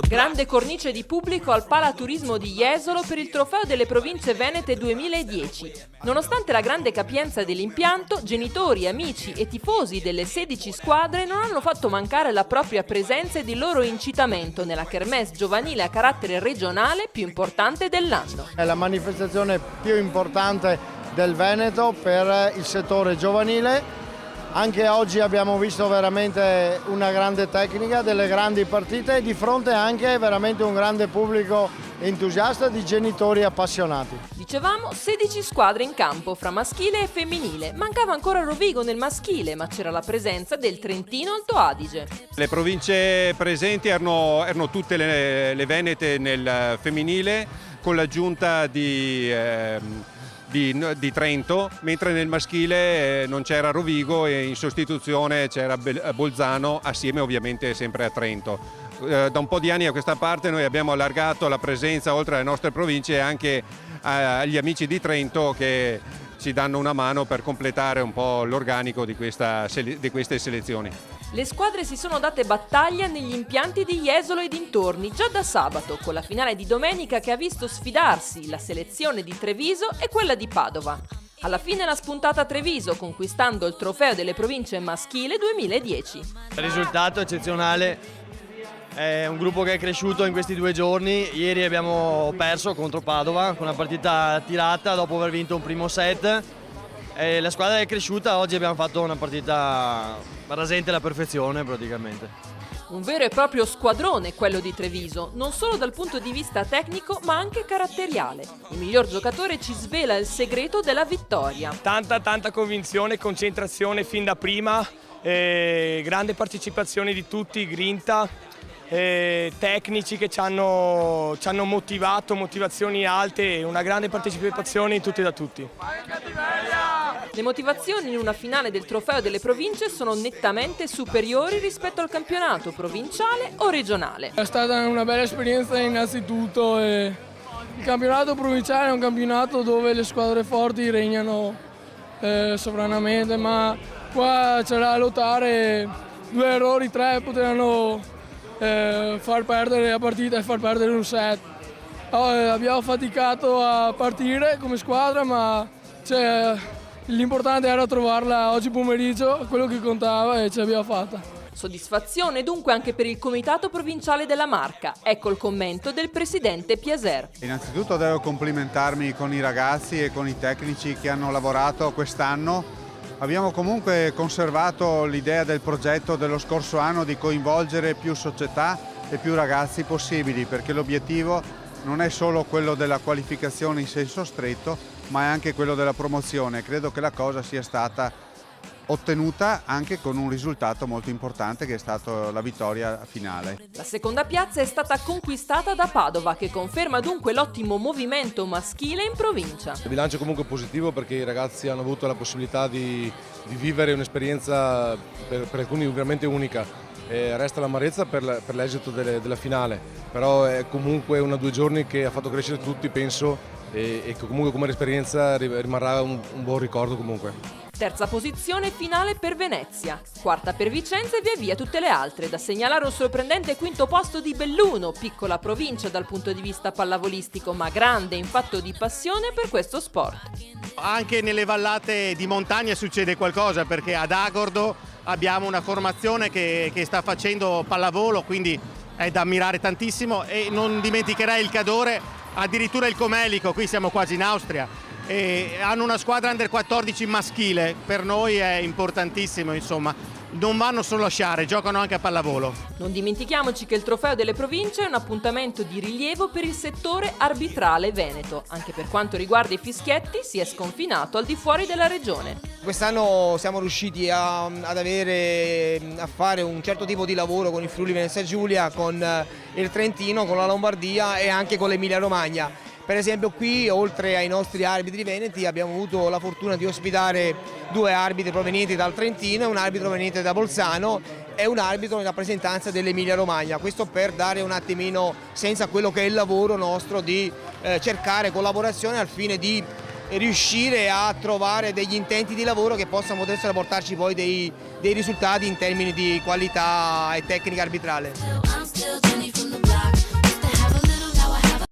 Grande cornice di pubblico al Palaturismo di Jesolo per il Trofeo delle Province Venete 2010. Nonostante la grande capienza dell'impianto, genitori, amici e tifosi delle 16 squadre non hanno fatto mancare la propria presenza ed il loro incitamento nella kermesse giovanile a carattere regionale più importante dell'anno. È la manifestazione più importante del Veneto per il settore giovanile. Anche oggi abbiamo visto veramente una grande tecnica, delle grandi partite e di fronte anche veramente un grande pubblico entusiasta di genitori appassionati. Dicevamo 16 squadre in campo fra maschile e femminile. Mancava ancora Rovigo nel maschile, ma c'era la presenza del Trentino Alto Adige. Le province presenti erano tutte le venete nel femminile, con l'aggiunta di Trento, mentre nel maschile non c'era Rovigo e in sostituzione c'era Bolzano, assieme ovviamente sempre a Trento. Da un po' di anni a questa parte noi abbiamo allargato la presenza oltre alle nostre province anche agli amici di Trento che ci danno una mano per completare un po' l'organico di queste selezioni. Le squadre si sono date battaglia negli impianti di Jesolo e dintorni già da sabato, con la finale di domenica che ha visto sfidarsi la selezione di Treviso e quella di Padova. Alla fine l'ha spuntata Treviso, conquistando il Trofeo delle Province Maschile 2010. Il risultato eccezionale, è un gruppo che è cresciuto in questi 2 giorni. Ieri abbiamo perso contro Padova con una partita tirata dopo aver vinto un primo set. La squadra è cresciuta, oggi abbiamo fatto una partita rasente alla perfezione praticamente. Un vero e proprio squadrone quello di Treviso, non solo dal punto di vista tecnico ma anche caratteriale. Il miglior giocatore ci svela il segreto della vittoria. Tanta convinzione, concentrazione fin da prima, grande partecipazione di tutti, grinta, tecnici che ci hanno motivato, motivazioni alte e una grande partecipazione in tutti e da tutti. Le motivazioni in una finale del Trofeo delle Province sono nettamente superiori rispetto al campionato provinciale o regionale. È stata una bella esperienza innanzitutto e il campionato provinciale è un campionato dove le squadre forti regnano sovranamente, ma qua c'era da lottare, 2 errori, 3 potevano far perdere la partita e far perdere un set. Abbiamo faticato a partire come squadra, ma l'importante era trovarla oggi pomeriggio, quello che contava, e ce l'abbiamo fatta. Soddisfazione dunque anche per il Comitato Provinciale della Marca. Ecco il commento del presidente Piaser. Innanzitutto devo complimentarmi con i ragazzi e con i tecnici che hanno lavorato quest'anno. Abbiamo comunque conservato l'idea del progetto dello scorso anno di coinvolgere più società e più ragazzi possibili, perché l'obiettivo non è solo quello della qualificazione in senso stretto, ma è anche quello della promozione. Credo che la cosa sia stata ottenuta anche con un risultato molto importante che è stato la vittoria finale. La seconda piazza è stata conquistata da Padova, che conferma dunque l'ottimo movimento maschile in provincia. Il bilancio è comunque positivo perché i ragazzi hanno avuto la possibilità di vivere un'esperienza per alcuni veramente unica. Resta l'amarezza per l'esito della finale, però è comunque 1 o 2 giorni che ha fatto crescere tutti, penso, e che comunque come esperienza rimarrà un buon ricordo comunque. Terza posizione finale per Venezia, quarta per Vicenza e via via tutte le altre. Da segnalare un sorprendente 5° posto di Belluno, piccola provincia dal punto di vista pallavolistico, ma grande in fatto di passione per questo sport. Anche nelle vallate di montagna succede qualcosa, perché ad Agordo abbiamo una formazione che sta facendo pallavolo, quindi è da ammirare tantissimo, e non dimenticherei il Cadore, addirittura il Comelico, qui siamo quasi in Austria. E hanno una squadra under 14 maschile, per noi è importantissimo, insomma, non vanno solo a sciare, giocano anche a pallavolo. Non dimentichiamoci che il Trofeo delle Province è un appuntamento di rilievo per il settore arbitrale veneto. Anche per quanto riguarda i fischietti si è sconfinato al di fuori della regione. Quest'anno siamo riusciti a fare un certo tipo di lavoro con il Friuli Venezia Giulia, con il Trentino, con la Lombardia e anche con l'Emilia Romagna. Per esempio qui, oltre ai nostri arbitri veneti, abbiamo avuto la fortuna di ospitare 2 arbitri provenienti dal Trentino, un arbitro proveniente da Bolzano e un arbitro in rappresentanza dell'Emilia Romagna. Questo per dare un attimino senso a quello che è il lavoro nostro di cercare collaborazione al fine di riuscire a trovare degli intenti di lavoro che possano portarci poi dei risultati in termini di qualità e tecnica arbitrale.